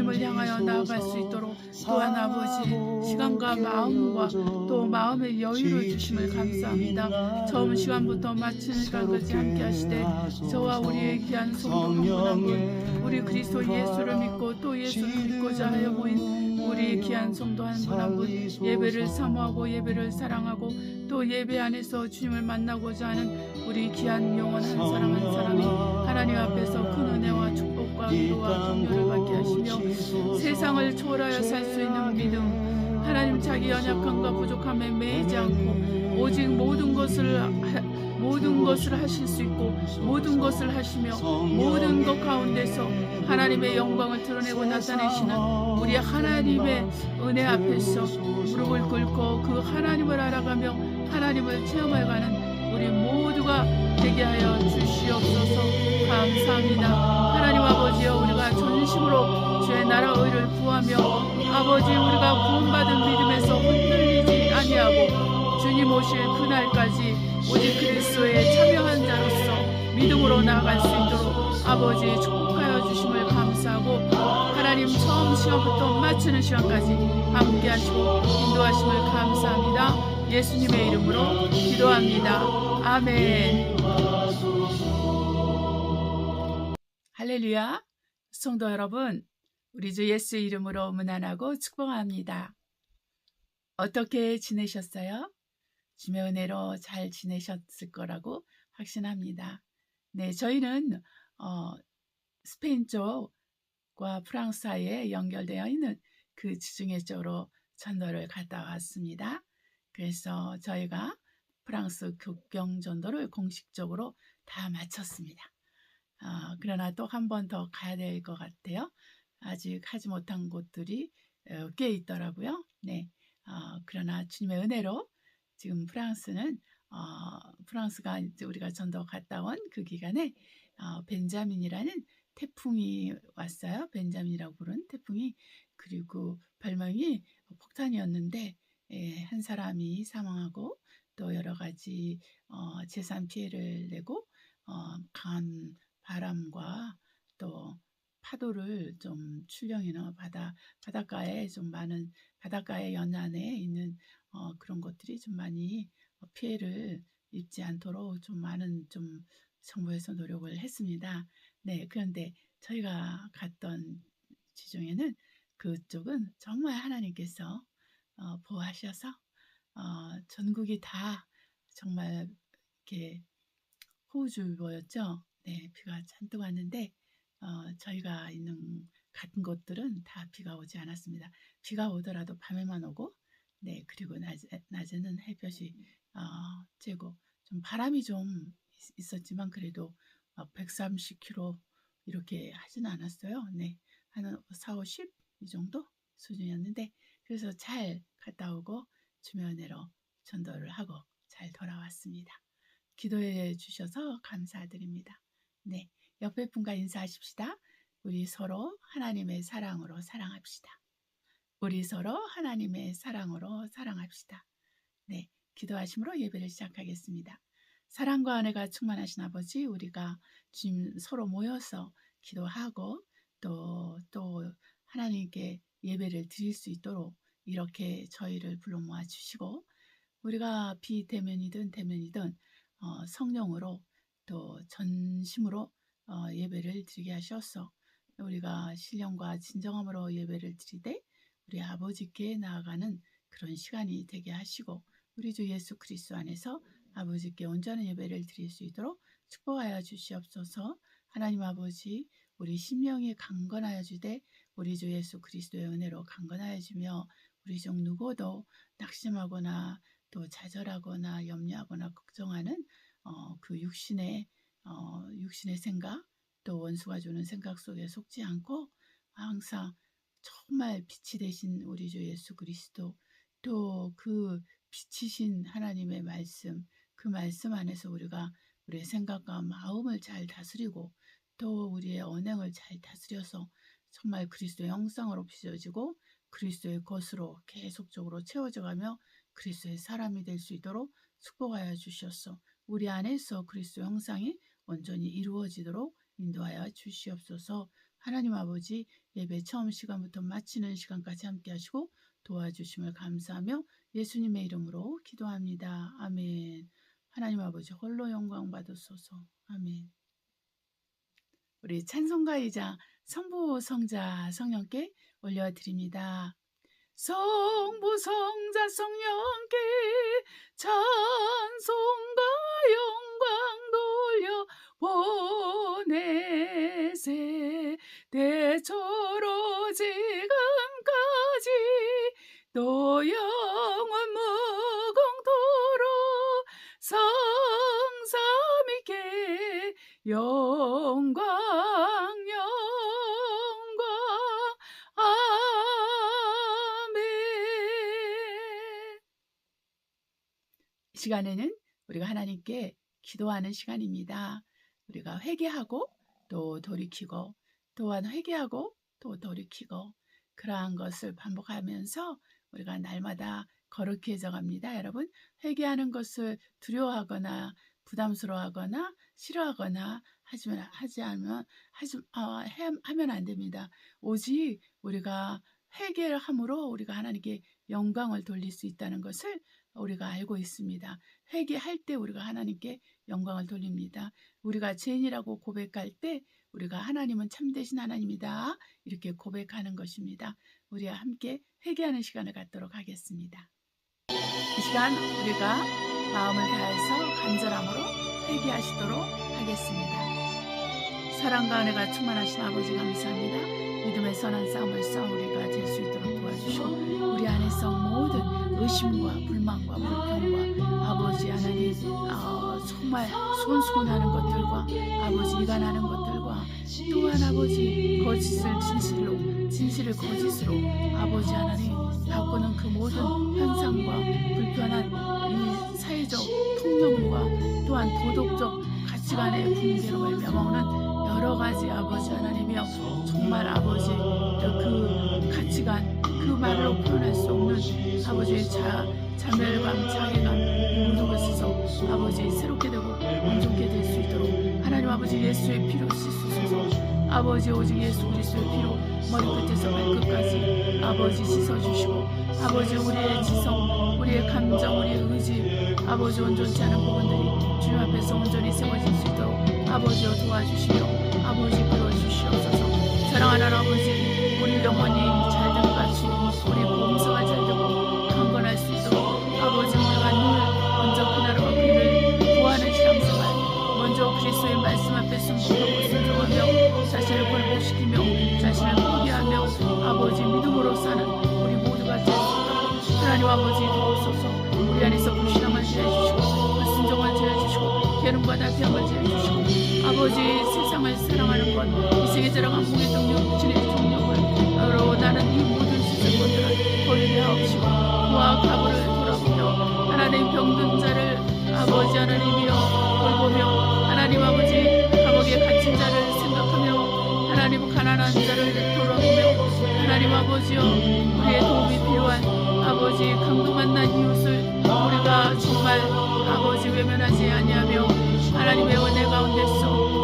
하나님을 향하여 나아갈 수 있도록 또한 아버지 시간과 마음과 또 마음의 여유를 주심을 감사합니다. 처음 시간부터 마치는 시간까지 함께 하시되 저와 우리의 귀한 성도 한 분 한 분 우리 그리스도 예수를 믿고 또 예수를 믿고자 하여 모인 우리 귀한 성도 한 분 한 분 예배를 사모하고 예배를 사랑하고 또 예배 안에서 주님을 만나고자 하는 우리 귀한 영혼 한 사람 한 사람이 하나님 앞에서 큰 은혜와 축복과 기도와 격려를 받게 하시며 세상을 초월하여 살 수 있는 믿음, 하나님 자기 연약함과 부족함에 매이지 않고 오직 모든 것을 하실 수 있고 모든 것을 하시며 모든 것 가운데서 하나님의 영광을 드러내고 나타내시는 우리 하나님의 은혜 앞에서 무릎을 꿇고 그 하나님을 알아가며 하나님을 체험해가는 우리 모두가 되게 하여 주시옵소서. 감사합니다. 하나님 아버지여, 우리가 전심으로 주의 나라 의를 구하며 아버지 우리가 구원받은 믿음에서 흔들리지 아니하고 주님 오실 그날까지 오직 그리스도의 참여한 자로서 믿음으로 나아갈 수 있도록 아버지 축복하여 주심을 감사하고 하나님 처음 시간부터 마치는 시간까지 함께 하시고 인도하심을 감사합니다. 예수님의 이름으로 기도합니다. 아멘. 할렐루야. 성도 여러분, 우리 주 예수 이름으로 문안하고 축복합니다. 어떻게 지내셨어요? 주의 은혜로 잘 지내셨을 거라고 확신합니다. 네, 저희는 스페인 쪽과 프랑스 사이에 연결되어 있는 그 지중해 쪽으로 전도를 갔다 왔습니다. 그래서 저희가 프랑스 국경 전도를 공식적으로 다 마쳤습니다. 그러나 또 한 번 더 가야 될 것 같아요. 아직 하지 못한 곳들이 꽤 있더라고요. 네, 그러나 주님의 은혜로 지금 프랑스가 이제 우리가 전도 갔다 온 그 기간에 벤자민이라는 태풍이 왔어요. 벤자민이라고 부른 태풍이, 그리고 별명이 폭탄이었는데 한 사람이 사망하고 또 여러 가지 재산 피해를 내고 강한 바람과 또 파도를 좀 출렁이는 바닷가에 좀 많은 바닷가의 연안에 있는 그런 것들이 좀 많이 피해를 입지 않도록 좀 많은 좀 정부에서 노력을 했습니다. 네, 그런데 저희가 갔던 지중해는 그쪽은 정말 하나님께서 보호하셔서 전국이 다 정말 이렇게 호우주의보였죠. 네, 비가 잔뜩 왔는데 저희가 있는 같은 곳들은 다 비가 오지 않았습니다. 비가 오더라도 밤에만 오고, 네, 그리고 낮에는 햇볕이 쬐고 좀 바람이 좀 있었지만 그래도 130km 이렇게 하지는 않았어요. 네, 한 4, 50 이 정도 수준이었는데 그래서 잘 갔다 오고 주의 은혜로 전도를 하고 잘 돌아왔습니다. 기도해 주셔서 감사드립니다. 네, 옆에 분과 인사하십시다. 우리 서로 하나님의 사랑으로 사랑합시다. 우리 서로 하나님의 사랑으로 사랑합시다. 네, 기도하심으로 예배를 시작하겠습니다. 사랑과 은혜가 충만하신 아버지, 우리가 지금 서로 모여서 기도하고 또 하나님께 예배를 드릴 수 있도록 이렇게 저희를 불러 모아 주시고, 우리가 비대면이든 대면이든 성령으로 또 전심으로 예배를 드리게 하셔서 우리가 신령과 진정함으로 예배를 드리되 우리 아버지께 나아가는 그런 시간이 되게 하시고, 우리 주 예수 그리스도 안에서 아버지께 온전한 예배를 드릴 수 있도록 축복하여 주시옵소서. 하나님 아버지, 우리 심령이 강건하여 주되 우리 주 예수 그리스도의 은혜로 강건하여 주며 우리 중 누구도 낙심하거나 또 좌절하거나 염려하거나 걱정하는 그 육신의 생각, 또 원수가 주는 생각 속에 속지 않고 항상 정말 빛이 되신 우리 주 예수 그리스도, 또 그 빛이신 하나님의 말씀, 그 말씀 안에서 우리가 우리의 생각과 마음을 잘 다스리고 또 우리의 언행을 잘 다스려서 정말 그리스도의 형상으로 빚어지고 그리스도의 것으로 계속적으로 채워져가며 그리스도의 사람이 될 수 있도록 축복하여 주시옵소서. 우리 안에서 그리스도 형상이 온전히 이루어지도록 인도하여 주시옵소서. 하나님 아버지 예배 처음 시간부터 마치는 시간까지 함께 하시고 도와주심을 감사하며 예수님의 이름으로 기도합니다. 아멘. 하나님 아버지 홀로 영광 받으소서. 아멘. 우리 찬송가이자 성부 성자 성령께 올려드립니다. 성부 성자 성령께 찬송가 영광 돌려 보내세. 대초로 지금까지 또 영원 무궁토록 성삼위께 영광 아멘. 이 시간에는 우리가 하나님께 기도하는 시간입니다. 우리가 회개하고 또 돌이키고 또한 회개하고 또 돌이키고 그러한 것을 반복하면서 우리가 날마다 거룩해져 갑니다. 여러분, 회개하는 것을 두려워하거나 부담스러워하거나 싫어하거나 하면 안 됩니다. 오직 우리가 회개를 함으로 우리가 하나님께 영광을 돌릴 수 있다는 것을 우리가 알고 있습니다. 회개할 때 우리가 하나님께 영광을 돌립니다. 우리가 죄인이라고 고백할 때 우리가 하나님은 참되신 하나님이다 이렇게 고백하는 것입니다. 우리와 함께 회개하는 시간을 갖도록 하겠습니다. 이 시간 우리가 마음을 다해서 간절함으로 회개하시도록 하겠습니다. 사랑과 은혜가 충만하신 아버지 감사합니다. 믿음의 선한 싸움을 싸워 우리가 될 수 있도록 도와주시고 우리 안에서 모든 의심과 불만과 불평과 아버지 하나님 정말 손수곤하는 것들과 아버지 이간하는 것들과 또한 아버지 거짓을 진실로 진실을 거짓으로 아버지 하나님 바꾸는 그 모든 현상과 불편한 이 사회적 통념과 또한 도덕적 가치관의 붕괴로 멸망하는 여러 가지 아버지 하나님이여 정말 아버지 그 가치관 그 말로 표현할 수 없는 아버지 자멸감 자괴감 모든 것에서 아버지 새롭게 되고 온전케 될 수 있도록 하나님 아버지 예수의 피로 씻으소서. 아버지 오직 예수 그리스도의 피로 머리끝에서 발끝까지 아버지 씻어주시고 아버지 우리의 지성 우리의 감정 우리의 의지 아버지 온전치 않은 부분들이 주님 앞에서 온전히 세워질 수 있도록 아버지여 도와주시며 아버지 끌어주시옵소서. 사랑하는 아버지 우리 영혼이 잘된 것 같이 우리 몸성을 잘되고 강건할 수 있도록 아버지 우리가 늘 먼저 그나라와 그를 구하는 신앙생활 먼저 그리스도의 말씀 앞에 순종하고 순종하며 자신을 굴복시키며 자신을 포기하며 아버지 믿음으로 사는 우리 모두가 될 수 있도록 하나님 아버지 도우소서. 우리 안에서 불신앙을 제해주시고 불순종을 제해주시고 게으름과 나태함을 제해주시고 아버지 세상을 사랑하는 것 이 세계 자랑한 무게 동력 진의 동력을 나는 이 모든 세상 것들을 버리게 하옵시고 그와 과거를 돌아보며 하나님 병든 자를 아버지 하나님이여 돌보며 하나님 아버지 감옥에 갇힌 자를 생각하며 하나님 가난한 자를 돌아보며 하나님 아버지여 우리의 도움이 필요한 아버지 강도 만난 이웃을 우리가 정말 아버지 외면하지 아니하며 하나님의 은혜 가운데서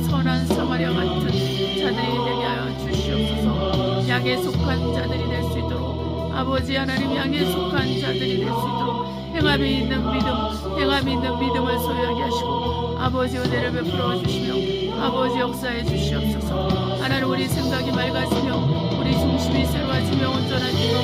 선한 사마리아 같은 자들이 되게 하여 주시옵소서. 양에 속한 자들이 될 수 있도록 아버지 하나님 양에 속한 자들이 될 수 있도록 행함이 있는 믿음을 소유하게 하시고 아버지 은혜를 베풀어 주시며 아버지 역사해 주시옵소서. 하나님 우리 생각이 맑아지며 우리 중심이 새로워지며 온전해지며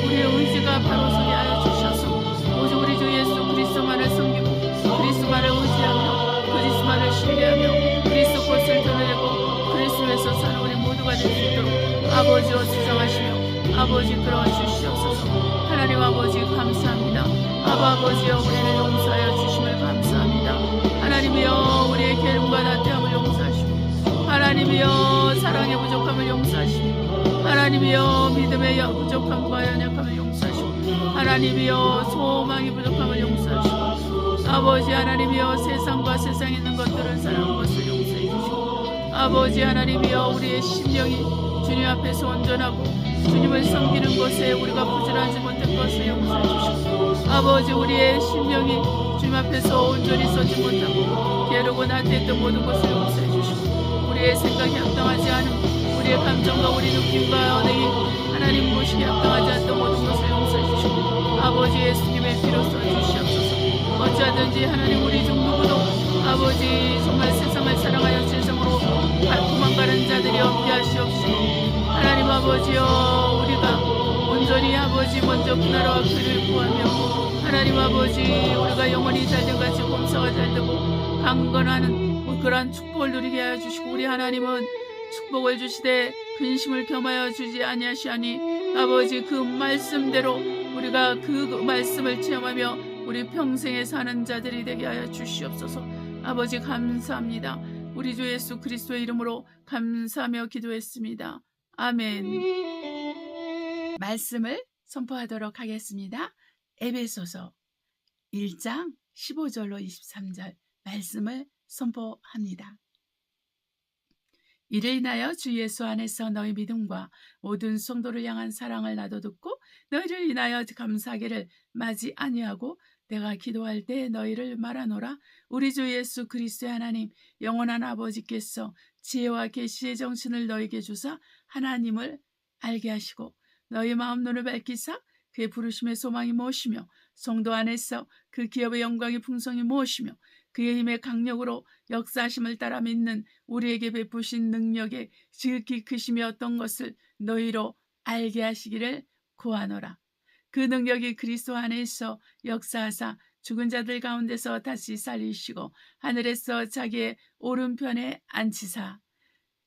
우리의 의지가 바로 서게 하여 주셔서 오직 우리 주 예수 그리스도만을 섬기고 그리스도만을 의지하며 그리스도만을 신뢰하며 그리스도 것을 드러내고 그리스도에서 사는 우리 모두가 될 수 있도록 아버지와 수정하시며 아버지 끌어주시옵소서. 하나님 아버지 감사합니다. 아버지여 우리를 용서하여 주심을 감사합니다. 하나님이여 우리의 게으름과 나태함을 용서하시고 하나님이여 사랑의 부족함을 용서하시고 하나님이여 믿음의 부족함과 연약함을 용서하시고 하나님이여 소망의 부족함을 용서하시고 아버지 하나님이여 세상과 세상에 있는 것들을 사랑하는 것을 용서해 주시고 아버지 하나님이여 우리의 심령이 주님 앞에서 온전하고 주님을 섬기는 것에 우리가 부질하지 못한 것을 용서해 주시고 아버지 우리의 심령이 주님 앞에서 온전히 서지 못하고 게으르고 나태했던 모든 것을 용서해 주시고 우리의 생각이 합당하지 않은 우리의 감정과 우리 느낌과 언행이 하나님 보시기에 합당하지 않던 모든 것을 용서해 주시고 아버지 예수님의 피로 써주시옵소서. 어찌하든지 하나님 우리 중 누구도 아버지 정말 세상을 사랑하여 세상으로 도망가는 자들이 없게 하시옵시고 하나님 아버지여 우리가 온전히 아버지 먼저 그 나라와 그를 구하며 하나님 아버지 우리가 영원히 잘된 같이 범사가 잘되고 강건하는 그러한 축복을 누리게 하여 주시고 우리 하나님은 축복을 주시되 근심을 겸하여 주지 아니하시하니 아버지 그 말씀대로 우리가 그 말씀을 체험하며 우리 평생에 사는 자들이 되게 하여 주시옵소서. 아버지 감사합니다. 우리 주 예수 그리스도의 이름으로 감사하며 기도했습니다. 아멘. 말씀을 선포하도록 하겠습니다. 에베소서 1장 15절로 23절 말씀을 선포합니다. 이를 인하여 주 예수 안에서 너희 믿음과 모든 성도를 향한 사랑을 나도 듣고 너희를 인하여 감사하기를 마지 아니하고 내가 기도할 때 너희를 말하노라. 우리 주 예수 그리스도의 하나님 영원한 아버지께서 지혜와 계시의 정신을 너희에게 주사 하나님을 알게 하시고 너희 마음 눈을 밝히사 그의 부르심의 소망이 무엇이며 성도 안에서 그 기업의 영광이 풍성이 무엇이며 그의 힘의 강력으로 역사하심을 따라 믿는 우리에게 베푸신 능력의 지극히 크심이 어떤 것을 너희로 알게 하시기를 구하노라. 그 능력이 그리스도 안에서 역사하사 죽은 자들 가운데서 다시 살리시고 하늘에서 자기의 오른편에 앉히사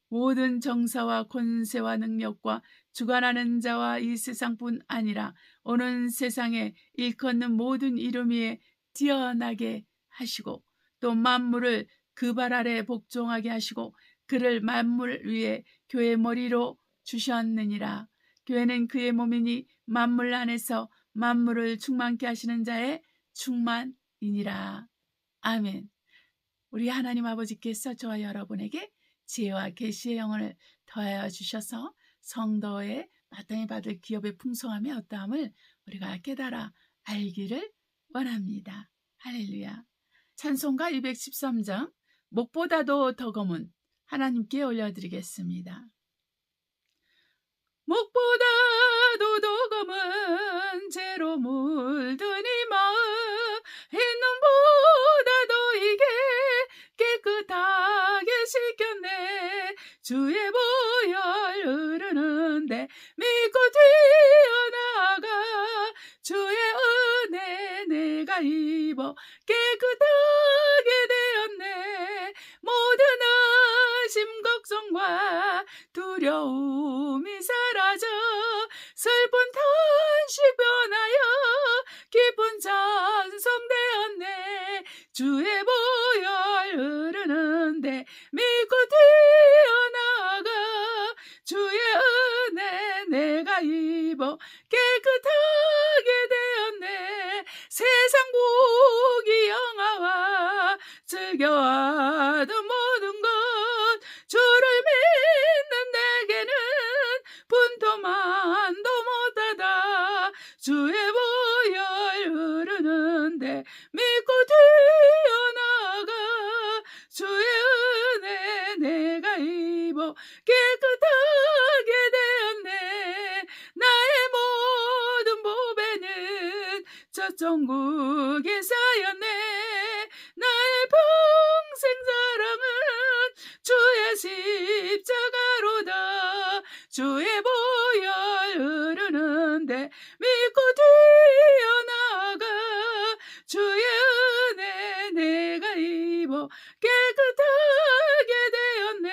모든 정사와 권세와 능력과 주관하는 자와 이 세상뿐 아니라 오는 세상에 일컫는 모든 이름 위에 뛰어나게 하시고 또 만물을 그 발 아래 복종하게 하시고 그를 만물 위에 교회 머리로 주셨느니라. 교회는 그의 몸이니 만물 안에서 만물을 충만케 하시는 자의 충만이니라. 아멘. 우리 하나님 아버지께서 저와 여러분에게 지혜와 계시의 영혼을 더하여 주셔서 성도의 마땅히 받을 기업의 풍성함의 어떠함을 우리가 깨달아 알기를 원합니다. 할렐루야. 찬송가 213장 목보다도 더 검은 하나님께 올려드리겠습니다. 목보다도 더 검은 죄로 물든 이 마음 흰눈보다도 이게 깨끗하게 씻겼네. 주의 보혈 흐르는데 믿고 뛰어나가 주의 은혜 내가 입어 깨끗하게 되었네. 모든 의심 걱정과 두려움이 사라져 슬픈 탄식 변하여 기쁜 찬송 되었네. 주의 보혈 흐르는데 믿고 뛰어나가 주의 은혜 내가 입어 깨끗하게 되었네. 세상 보기 영화와 즐겨하던 모든 것 주를 믿는 내게는 분토만도 못하다. 주의 보혈 흐르는데 믿고 뛰어나가 주의 은혜 내가 입어 깨끗하게 되었네. 나의 모든 보배는 저 천국에 쌓였네. 나의 평생 자랑은 주의 십자가로다. 주의 보혈 흐르는데 믿고 뛰어나가 주의 은혜 내가 입어 깨끗하게 되었네.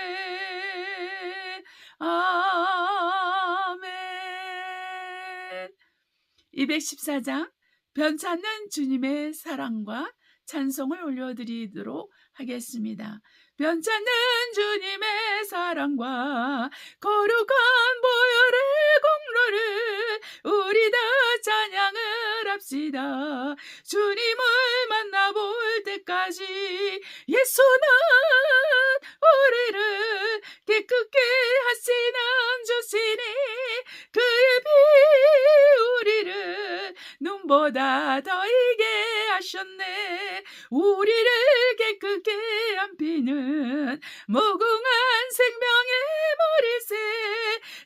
아멘. 214장 변찮는 주님의 사랑과 찬송을 올려드리도록 하겠습니다. 변찮는 주님의 사랑과 거룩한 보혈의 공로를 우리 다 찬양을 합시다. 주님을 만나볼 때까지 예수는 우리를 깨끗게 하시는 주시니 그의 피 우리를 눈보다 더 이게 하셨네. 우리를 깨끗게 한 피는 무궁한 생명의 버릴세.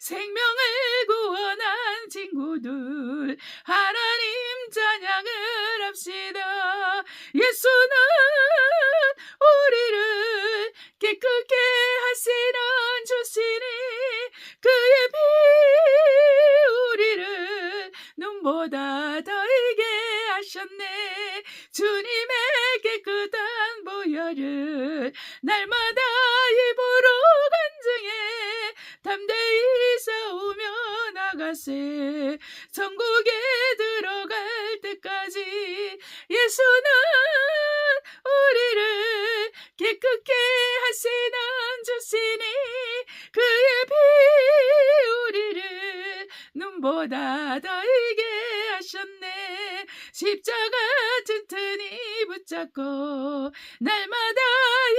생명을 구원한 친구들 하나님 찬양을 합시다. 예수는 우리를 깨끗게 하시는 주시니 그의 피 우리를 눈보다 더이게 하셨네. 주님의 깨끗한 보혈을 날마다 입으로 간증해 담대히 싸우며 나가세. 천국에 들어갈 때까지 예수는 우리를 깨끗게 하시는 주시니 그의 피 우리를 눈보다 더이게 하셨네. 십자가 튼튼히 붙잡고 날마다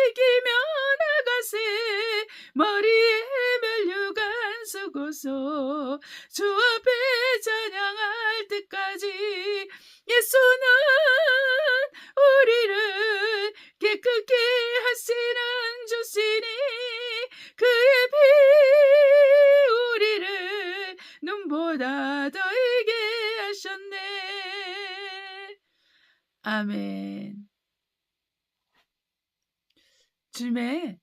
이기며 나가세. 머리에 멸류관 쓰고서 주 앞에 찬양할 때까지 예수는 우리를 깨끗게 하시는 주시니 그의 피 우리를 눈보다 더이게 하셨네. 아멘. 주님의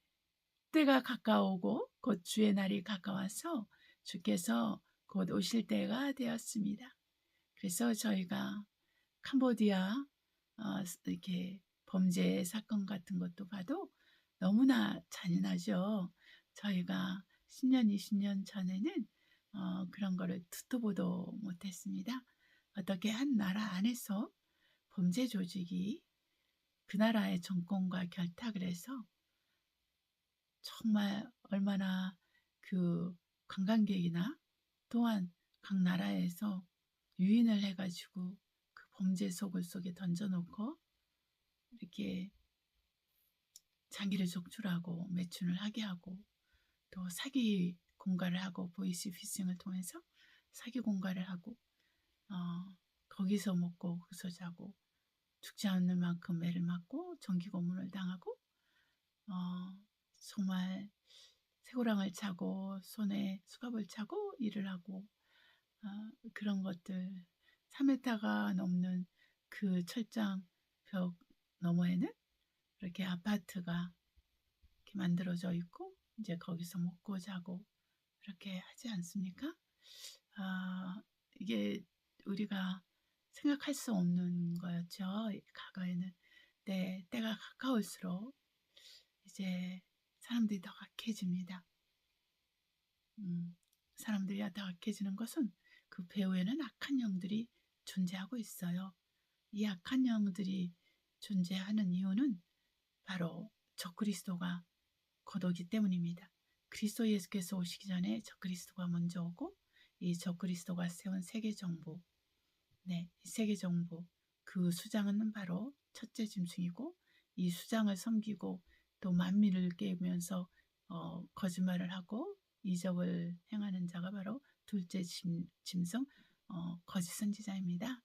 때가 가까우고 곧 주의 날이 가까워서 주께서 곧 오실 때가 되었습니다. 그래서 저희가 캄보디아 이렇게 범죄 사건 같은 것도 봐도 너무나 잔인하죠. 저희가 10년, 20년 전에는 그런 거를 듣도 보도 못했습니다. 어떻게 한 나라 안에서 범죄 조직이 그 나라의 정권과 결탁을 해서 정말 얼마나 그 관광객이나 또한 각 나라에서 유인을 해가지고 그 범죄 속에 던져놓고 이렇게 장기를 적출하고 매춘을 하게 하고 또 사기 공갈을 하고 보이스피싱을 통해서 사기 공갈을 하고 거기서 먹고 거기서 자고 죽지 않는 만큼 매를 맞고 전기 고문을 당하고 정말 쇠고랑을 차고 손에 수갑을 차고 일을 하고 그런 것들 3m가 넘는 그 철장 벽 너머에는 이렇게 아파트가 이렇게 만들어져 있고 이제 거기서 먹고 자고 그렇게 하지 않습니까? 이게 우리가 생각할 수 없는 거였죠. 과거에는. 네, 때가 가까울수록 이제 사람들이 더 악해집니다. 사람들이 더 악해지는 것은 그 배후에는 악한 영들이 존재하고 있어요. 이 악한 영들이 존재하는 이유는 바로 적그리스도가 곧 오기 때문입니다. 그리스도 예수께서 오시기 전에 적그리스도가 먼저 오고 이 적그리스도가 세운 세계정부, 이 세계정부 그 수장은 바로 첫째 짐승이고 이 수장을 섬기고 또 만민을 깨우면서 거짓말을 하고 이적을 행하는 자가 바로 둘째 짐승 거짓 선지자입니다.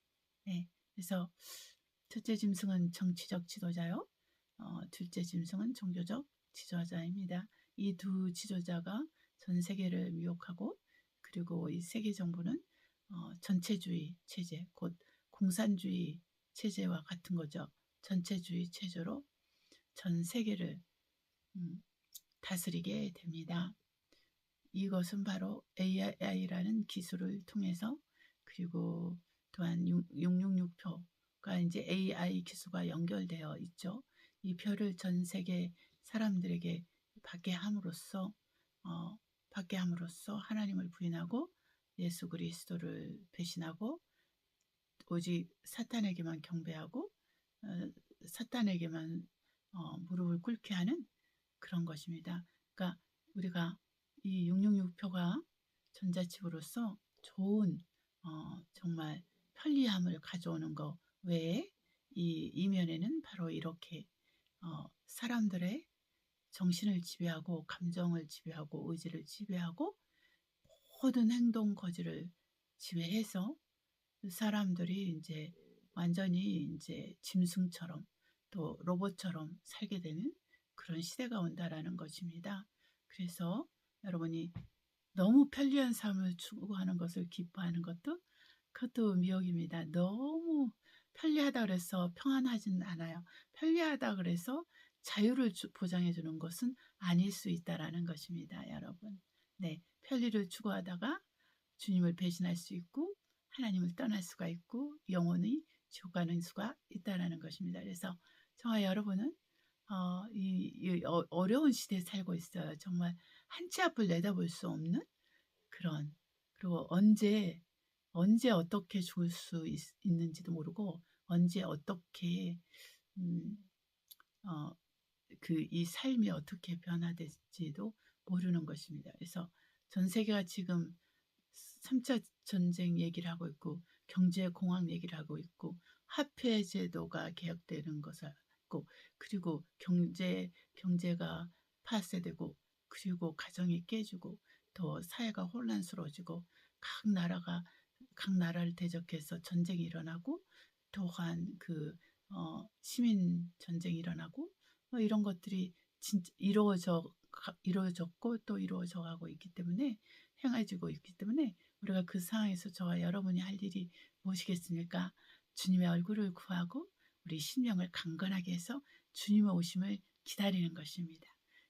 그래서 첫째 짐승은 정치적 지도자요. 둘째 짐승은 종교적 지도자입니다. 이 두 지도자가 전 세계를 미혹하고 그리고 이 세계 정부는 전체주의 체제, 곧 공산주의 체제와 같은 거죠. 전체주의 체제로 전 세계를 다스리게 됩니다. 이것은 바로 AI라는 기술을 통해서 그리고 또한 666표가 이제 AI 기술과 연결되어 있죠. 이 표를 전 세계 사람들에게 받게 함으로써 하나님을 부인하고 예수 그리스도를 배신하고 오직 사탄에게만 경배하고 사탄에게만 무릎을 꿇게 하는 그런 것입니다. 그러니까 우리가 이 666표가 전자칩으로서 좋은 정말 편리함을 가져오는 것 외에 이 이면에는 바로 이렇게 사람들의 정신을 지배하고 감정을 지배하고 의지를 지배하고 모든 행동 거지를 지배해서 사람들이 이제 완전히 이제 짐승처럼 또 로봇처럼 살게 되는 그런 시대가 온다라는 것입니다. 그래서 여러분이 너무 편리한 삶을 추구하는 것을 기뻐하는 것도 그것도 미혹입니다. 너무 편리하다 그래서 평안하진 않아요. 편리하다 그래서 자유를 보장해 주는 것은 아닐 수 있다라는 것입니다, 여러분. 네, 편리를 추구하다가 주님을 배신할 수 있고 하나님을 떠날 수가 있고 영원히 지옥 가는 수가 있다라는 것입니다. 그래서 저와 여러분은 어려운 시대에 살고 있어요. 정말 한치 앞을 내다볼 수 없는 그런, 그리고 언제 어떻게 죽을 수 있는지도 모르고 언제 어떻게 음, 어, 이 삶이 어떻게 변화될지도 모르는 것입니다. 그래서 전 세계가 지금 3차 전쟁 얘기를 하고 있고 경제 공황 얘기를 하고 있고 화폐 제도가 개혁되는 것을 알고 그리고 경제가 파쇄되고 그리고 가정이 깨지고 또 사회가 혼란스러워지고 각 나라를 대적해서 전쟁이 일어나고 또한 시민 전쟁이 일어나고 뭐 이런 것들이 진짜 이루어졌고 또 이루어져 가고 있기 때문에 행해지고 있기 때문에 우리가 그 상황에서 저와 여러분이 할 일이 무엇이겠습니까? 주님의 얼굴을 구하고 우리 심령을 강건하게 해서 주님의 오심을 기다리는 것입니다.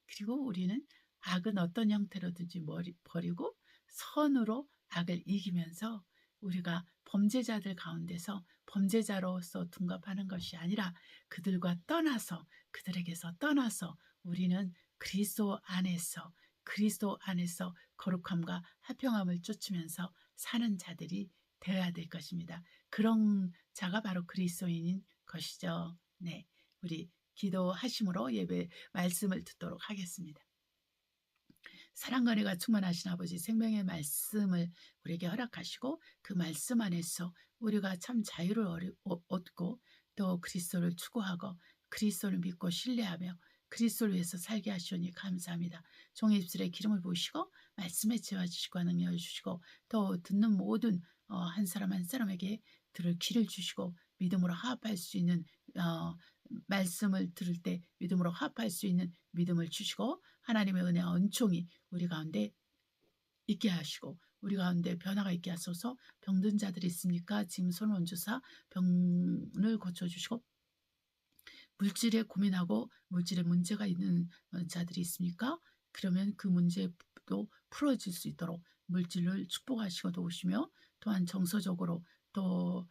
그리고 우리는 악은 어떤 형태로든지 버리고 선으로 악을 이기면서 우리가 범죄자들 가운데서 범죄자로서 둔갑하는 것이 아니라 그들에게서 떠나서 우리는 그리스도 안에서 거룩함과 화평함을 쫓으면서 사는 자들이 되어야 될 것입니다. 그런 자가 바로 그리스도인인 것이죠. 네, 우리 기도하심으로 예배 말씀을 듣도록 하겠습니다. 사랑과 은혜가 충만하신 아버지 생명의 말씀을 우리에게 허락하시고 그 말씀 안에서 우리가 참 자유를 얻고 또 그리스도를 추구하고 그리스도를 믿고 신뢰하며 그리스도를 위해서 살게 하시오니 감사합니다. 종의 입술에 기름을 부으시고 말씀에 채워주시고 능력을 주시고 또 듣는 모든 한 사람 한 사람에게 들을 귀를 주시고 믿음으로 화합할 수 있는 말씀을 들을 때 믿음으로 화합할 수 있는 믿음을 주시고 하나님의 은혜와 은총이 우리 가운데 있게 하시고 우리 가운데 변화가 있게 하소서. 병든 자들이 있습니까? 지금 손을 얹으사 병을 고쳐주시고 물질에 고민하고 물질에 문제가 있는 자들이 있습니까? 그러면 그 문제도 풀어질 수 있도록 물질을 축복하시고 도우시며 또한 정서적으로 또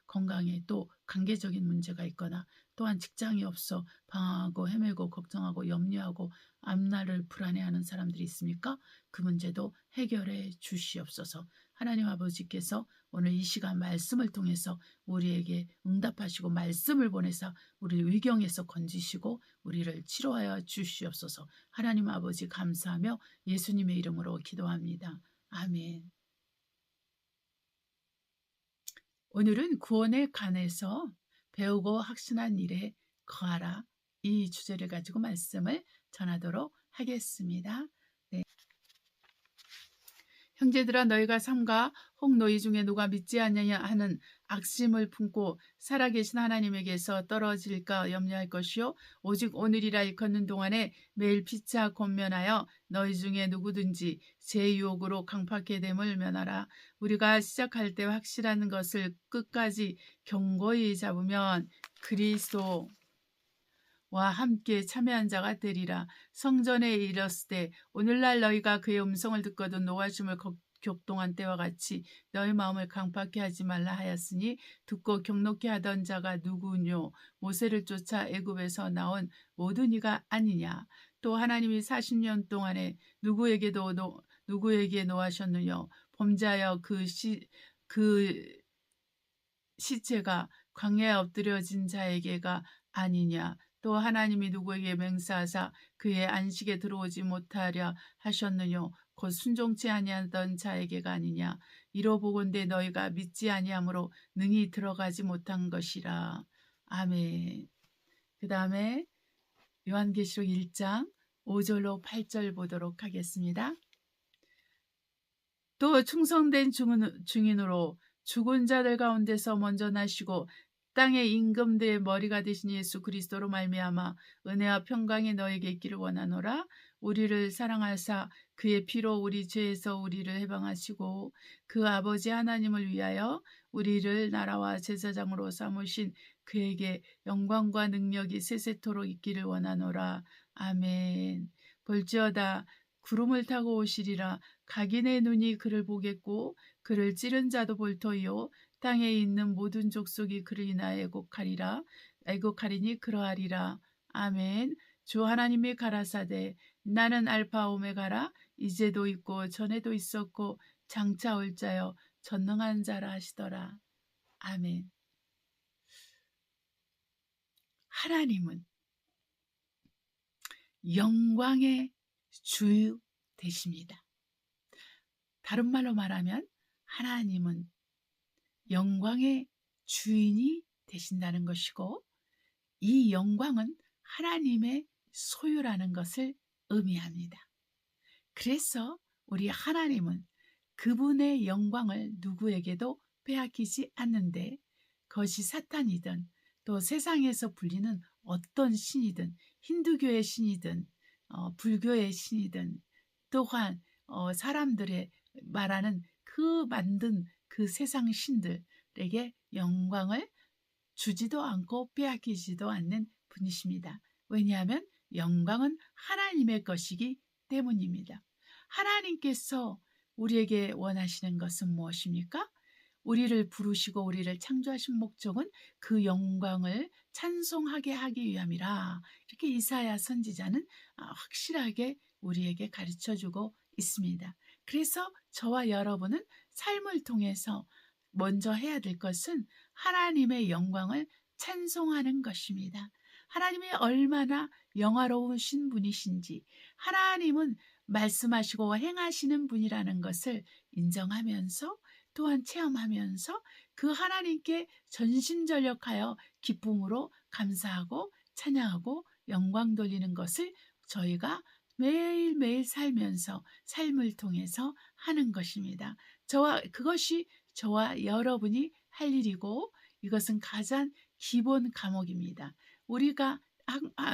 건강에 또 관계적인 문제가 있거나 또한 직장이 없어 방황하고 헤매고 걱정하고 염려하고 앞날을 불안해하는 사람들이 있습니까? 그 문제도 해결해 주시옵소서. 하나님 아버지께서 오늘 이 시간 말씀을 통해서 우리에게 응답하시고 말씀을 보내서 우리를 위경에서 건지시고 우리를 치료하여 주시옵소서. 하나님 아버지 감사하며 예수님의 이름으로 기도합니다. 아멘. 오늘은 구원에 관해서 배우고 확신한 일에 거하라 이 주제를 가지고 말씀을 전하도록 하겠습니다. 네. 형제들아 너희가 삼가 혹 너희 중에 누가 믿지 않느냐 하는 악심을 품고 살아계신 하나님에게서 떨어질까 염려할 것이요 오직 오늘이라 일컫는 동안에 매일 피차 권면하여 너희 중에 누구든지 제 유혹으로 강팍해 됨을 면하라. 우리가 시작할 때 확실한 것을 끝까지 견고히 잡으면 그리스도와 함께 참여한 자가 되리라. 성전에 이르렀을 때 오늘날 너희가 그의 음성을 듣거든 노하심을 격동한 때와 같이 너희 마음을 강팍해 하지 말라 하였으니 듣고 경록해 하던 자가 누구뇨? 모세를 쫓아 애굽에서 나온 모든 이가 아니냐? 또 하나님이 40년 동안에 누구에게 노하셨느냐? 범죄하여 그 시체가 광야에 엎드려진 자에게가 아니냐? 또 하나님이 누구에게 맹세하사 그의 안식에 들어오지 못하려 하셨느냐? 곧 순종치 아니하던 자에게가 아니냐? 이로보건대 너희가 믿지 아니함으로 능히 들어가지 못한 것이라. 아멘. 그 다음에 요한계시록 1장 5절로 8절 보도록 하겠습니다. 또 충성된 증인으로 죽은 자들 가운데서 먼저 나시고 땅의 임금들의 머리가 되신 예수 그리스도로 말미암아 은혜와 평강이 너에게 있기를 원하노라. 우리를 사랑하사 그의 피로 우리 죄에서 우리를 해방하시고 그 아버지 하나님을 위하여 우리를 나라와 제사장으로 삼으신 그에게 영광과 능력이 세세토록 있기를 원하노라. 아멘. 볼지어다 구름을 타고 오시리라. 각인의 눈이 그를 보겠고 그를 찌른 자도 볼 터이요 땅에 있는 모든 족속이 그를 인하여 애곡하리니 그러하리라. 아멘. 주 하나님이 가라사대 나는 알파 오메가라. 이제도 있고 전에도 있었고 장차 올 자여 전능한 자라 하시더라. 아멘. 하나님은 영광의 주 되십니다. 다른 말로 말하면 하나님은 영광의 주인이 되신다는 것이고 이 영광은 하나님의 소유라는 것을 의미합니다. 그래서 우리 하나님은 그분의 영광을 누구에게도 빼앗기지 않는데 그것이 사탄이든 또 세상에서 불리는 어떤 신이든 힌두교의 신이든 불교의 신이든 또한 사람들의 말하는 그 만든 그 세상 신들에게 영광을 주지도 않고 빼앗기지도 않는 분이십니다. 왜냐하면 영광은 하나님의 것이기 때문입니다. 하나님께서 우리에게 원하시는 것은 무엇입니까? 우리를 부르시고 우리를 창조하신 목적은 그 영광을 찬송하게 하기 위함이라. 이렇게 이사야 선지자는 확실하게 우리에게 가르쳐주고 있습니다. 그래서 저와 여러분은 삶을 통해서 먼저 해야 될 것은 하나님의 영광을 찬송하는 것입니다. 하나님이 얼마나 영화로우신 분이신지, 하나님은 말씀하시고 행하시는 분이라는 것을 인정하면서 또한 체험하면서 그 하나님께 전심전력하여 기쁨으로 감사하고 찬양하고 영광 돌리는 것을 저희가 매일매일 살면서 삶을 통해서 하는 것입니다. 그것이 저와 여러분이 할 일이고 이것은 가장 기본 과목입니다. 우리가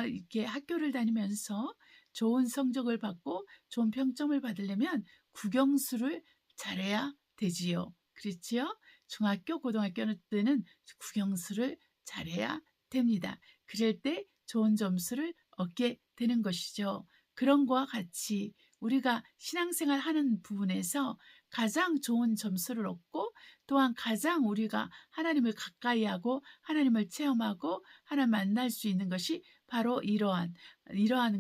이렇게 학교를 다니면서 좋은 성적을 받고 좋은 평점을 받으려면 국영수를 잘해야 되지요. 그렇지요? 중학교, 고등학교 때는 국영수를 잘해야 됩니다. 그럴 때 좋은 점수를 얻게 되는 것이죠. 그런 것과 같이 우리가 신앙생활 하는 부분에서 가장 좋은 점수를 얻고 또한 가장 우리가 하나님을 가까이 하고 하나님을 체험하고 하나님 만날 수 있는 것이 바로 이러한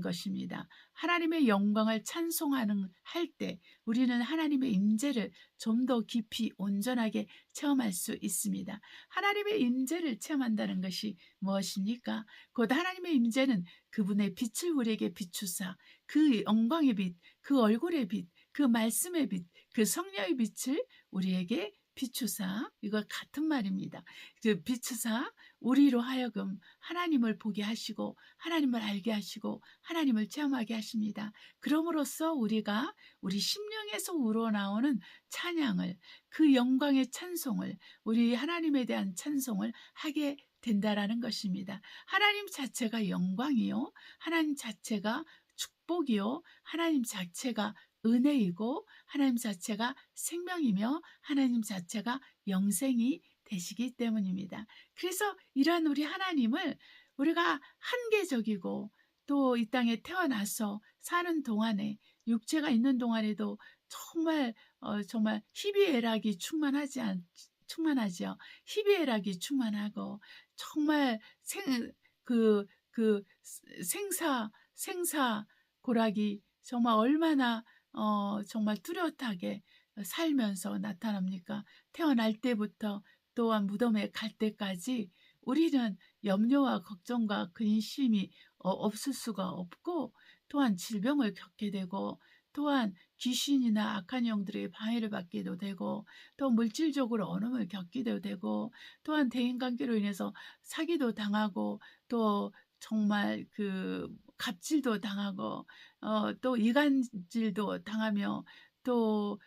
것입니다. 하나님의 영광을 찬송하는 할 때 우리는 하나님의 임재를 좀 더 깊이 온전하게 체험할 수 있습니다. 하나님의 임재를 체험한다는 것이 무엇입니까? 곧 하나님의 임재는 그분의 빛을 우리에게 비추사 그 영광의 빛, 그 얼굴의 빛, 그 말씀의 빛, 그 성령의 빛을 우리에게 비추사, 이거 같은 말입니다. 그 비추사 우리로 하여금 하나님을 보게 하시고 하나님을 알게 하시고 하나님을 체험하게 하십니다. 그럼으로써 우리가 우리 심령에서 우러나오는 찬양을, 그 영광의 찬송을, 우리 하나님에 대한 찬송을 하게 된다라는 것입니다. 하나님 자체가 영광이요, 하나님 자체가 축복이요, 하나님 자체가 은혜이고 하나님 자체가 생명이며 하나님 자체가 영생이 되시기 때문입니다. 그래서 이러한 우리 하나님을 우리가 한계적이고 또 이 땅에 태어나서 사는 동안에 육체가 있는 동안에도 정말 희비애락이 충만하지요. 희비애락이 충만하고 정말 그 생사 고락이 정말 얼마나 정말 뚜렷하게 살면서 나타납니까? 태어날 때부터 또한 무덤에 갈 때까지 우리는 염려와 걱정과 근심이 없을 수가 없고 또한 질병을 겪게 되고 또한 귀신이나 악한 영들의 방해를 받기도 되고 또 물질적으로 어려움을 겪기도 되고 또한 대인관계로 인해서 사기도 당하고 또 정말 그 갑질도 당하고 또 이간질도 당하며 또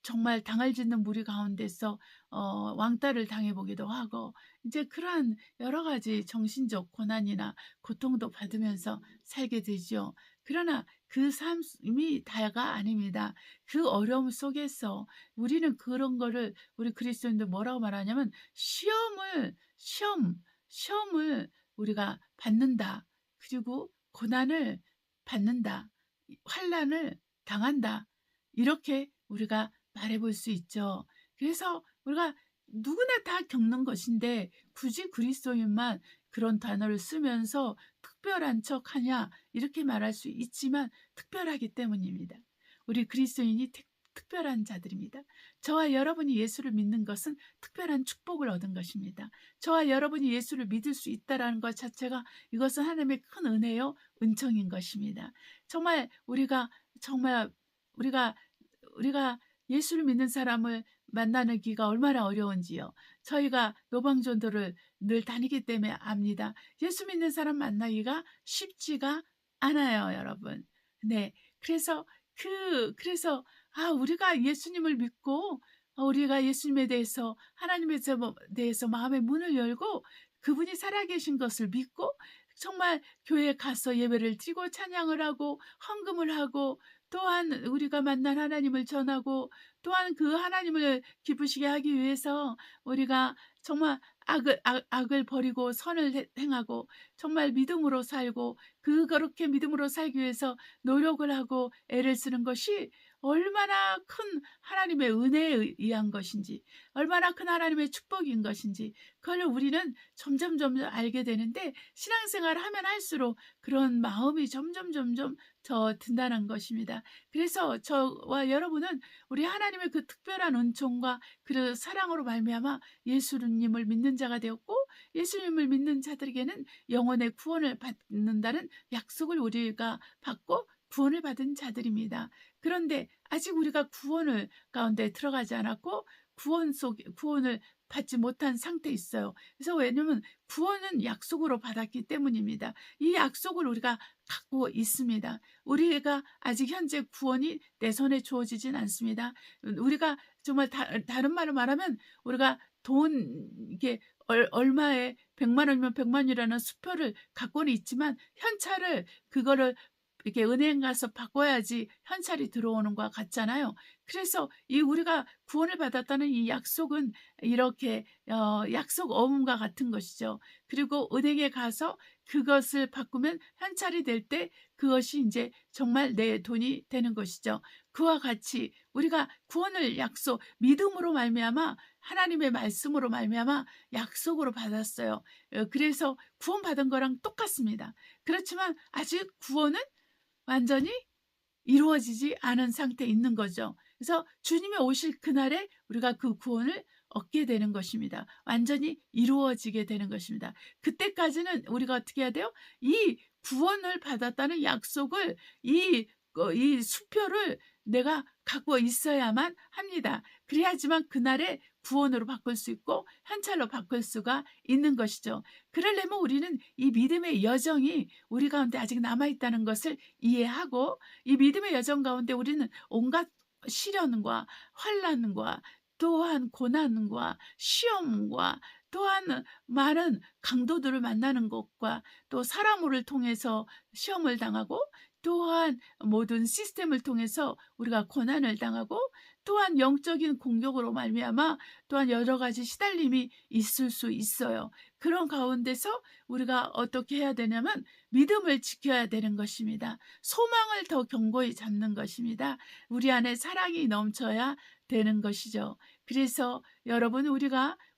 정말 당을 짓는 무리 가운데서 왕따를 당해보기도 하고 이제 그러한 여러 가지 정신적 고난이나 고통도 받으면서 살게 되죠. 그러나 그 삶이 다가 아닙니다. 그 어려움 속에서 우리는 그런 거를 우리 그리스도인들 뭐라고 말하냐면 시험을 우리가 받는다. 그리고 고난을 받는다. 환난을 당한다. 이렇게 우리가 말해볼 수 있죠. 그래서 우리가 누구나 다 겪는 것인데 굳이 그리스도인만 그런 단어를 쓰면서 특별한 척하냐 이렇게 말할 수 있지만 특별하기 때문입니다. 우리 그리스도인이 특별한 자들입니다. 저와 여러분이 예수를 믿는 것은 특별한 축복을 얻은 것입니다. 저와 여러분이 예수를 믿을 수 있다는 것 자체가 이것은 하나님의 큰 은혜요, 은총인 것입니다. 정말 우리가 예수를 믿는 사람을 만나는 기가 얼마나 어려운지요. 저희가 노방전도를 늘 다니기 때문에 압니다. 예수 믿는 사람 만나기가 쉽지가 않아요, 여러분. 네. 그래서 우리가 예수님을 믿고 우리가 예수님에 대해서 하나님에 대해서 마음의 문을 열고 그분이 살아계신 것을 믿고 정말 교회에 가서 예배를 드리고 찬양을 하고 헌금을 하고 또한 우리가 만난 하나님을 전하고 또한 그 하나님을 기쁘시게 하기 위해서 우리가 정말 악을 버리고 선을 행하고 정말 믿음으로 살고 그렇게 믿음으로 살기 위해서 노력을 하고 애를 쓰는 것이 얼마나 큰 하나님의 은혜에 의한 것인지 얼마나 큰 하나님의 축복인 것인지 그걸 우리는 점점 알게 되는데 신앙생활을 하면 할수록 그런 마음이 점점 더 든다는 것입니다. 그래서 저와 여러분은 우리 하나님의 그 특별한 은총과 그 사랑으로 말미암아 예수님을 믿는 자가 되었고 예수님을 믿는 자들에게는 영혼의 구원을 받는다는 약속을 우리가 받고 구원을 받은 자들입니다. 그런데 아직 우리가 구원을 가운데 들어가지 않았고 구원을 받지 못한 상태에 있어요. 그래서 왜냐하면 구원은 약속으로 받았기 때문입니다. 이 약속을 우리가 갖고 있습니다. 우리가 아직 현재 구원이 내 손에 주어지진 않습니다. 우리가 정말 다른 말로 말하면 우리가 이게 얼마에 100만 원이면 100만 원이라는 수표를 갖고는 있지만 현찰을 그거를 이렇게 은행 가서 바꿔야지 현찰이 들어오는 것 같잖아요. 그래서 우리가 구원을 받았다는 이 약속은 이렇게 약속 어음과 같은 것이죠. 그리고 은행에 가서 그것을 바꾸면 현찰이 될 때 그것이 이제 정말 내 돈이 되는 것이죠. 그와 같이 우리가 구원을 믿음으로 말미암아 하나님의 말씀으로 말미암아 약속으로 받았어요. 그래서 구원받은 거랑 똑같습니다. 그렇지만 아직 구원은 완전히 이루어지지 않은 상태에 있는 거죠. 그래서 주님이 오실 그날에 우리가 그 구원을 얻게 되는 것입니다. 완전히 이루어지게 되는 것입니다. 그때까지는 우리가 어떻게 해야 돼요? 이 구원을 받았다는 약속을 이 수표를 내가 갖고 있어야만 합니다. 그래야지만 그날에 구원으로 바꿀 수 있고 현찰로 바꿀 수가 있는 것이죠. 그러려면 우리는 이 믿음의 여정이 우리 가운데 아직 남아있다는 것을 이해하고 이 믿음의 여정 가운데 우리는 온갖 시련과 환난과 또한 고난과 시험과 또한 많은 강도들을 만나는 것과 또 사람을 통해서 시험을 당하고 또한 모든 시스템을 통해서 우리가 고난을 당하고 또한 영적인 공격으로 말미암아 또한 여러 가지 시달림이 있을 수 있어요. 그런 가운데서 우리가 어떻게 해야 되냐면 믿음을 지켜야 되는 것입니다. 소망을 더 견고히 잡는 것입니다. 우리 안에 사랑이 넘쳐야 되는 것이죠. 그래서 여러분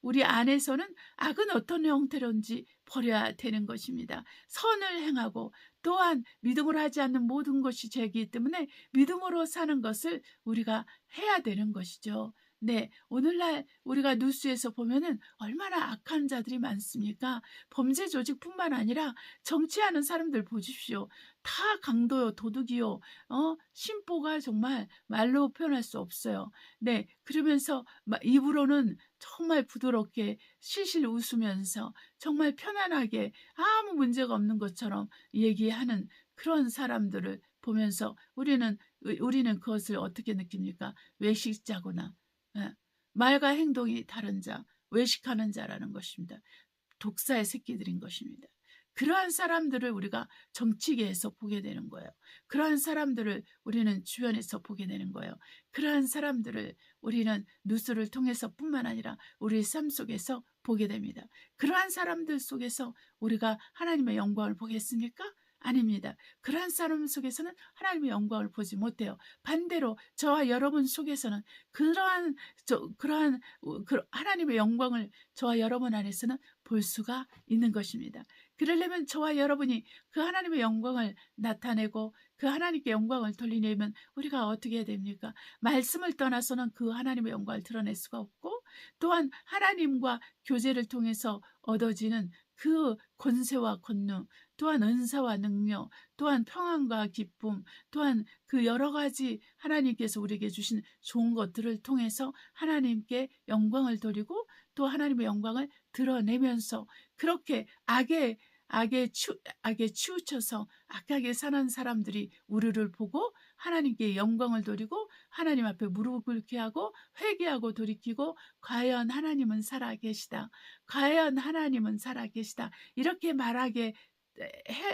우리 안에서는 악은 어떤 형태로인지 버려야 되는 것입니다. 선을 행하고 또한 믿음으로 하지 않는 모든 것이 죄이기 때문에 믿음으로 사는 것을 우리가 해야 되는 것이죠. 네, 오늘날 우리가 뉴스에서 보면은 얼마나 악한 자들이 많습니까? 범죄 조직뿐만 아니라 정치하는 사람들 보십시오. 다 강도요, 도둑이요, 심보가 정말 말로 표현할 수 없어요. 네, 그러면서 입으로는 정말 부드럽게 실실 웃으면서 정말 편안하게 아무 문제가 없는 것처럼 얘기하는 그런 사람들을 보면서 우리는 우리는 그것을 어떻게 느낍니까? 외식자구나. 예. 말과 행동이 다른 자, 외식하는 자라는 것입니다. 독사의 새끼들인 것입니다. 그러한 사람들을 우리가 정치계에서 보게 되는 거예요. 그러한 사람들을 우리는 주변에서 보게 되는 거예요. 그러한 사람들을 우리는 뉴스를 통해서뿐만 아니라 우리 삶 속에서 보게 됩니다. 그러한 사람들 속에서 우리가 하나님의 영광을 보겠습니까? 아닙니다. 그러한 사람 속에서는 하나님의 영광을 보지 못해요. 반대로 저와 여러분 속에서는 그러한 하나님의 영광을 저와 여러분 안에서는 볼 수가 있는 것입니다. 그러려면 저와 여러분이 그 하나님의 영광을 나타내고 그 하나님께 영광을 돌리려면 우리가 어떻게 해야 됩니까? 말씀을 떠나서는 그 하나님의 영광을 드러낼 수가 없고, 또한 하나님과 교제를 통해서 얻어지는 그 권세와 권능, 또한 은사와 능력, 또한 평안과 기쁨, 또한 그 여러 가지 하나님께서 우리에게 주신 좋은 것들을 통해서 하나님께 영광을 돌리고 또 하나님의 영광을 드러내면서 그렇게 악에 치우쳐서 악하게 사는 사람들이 우리를 보고 하나님께 영광을 돌리고 하나님 앞에 무릎을 꿇게 하고 회개하고 돌이키고 과연 하나님은 살아계시다. 과연 하나님은 살아계시다. 이렇게 말하게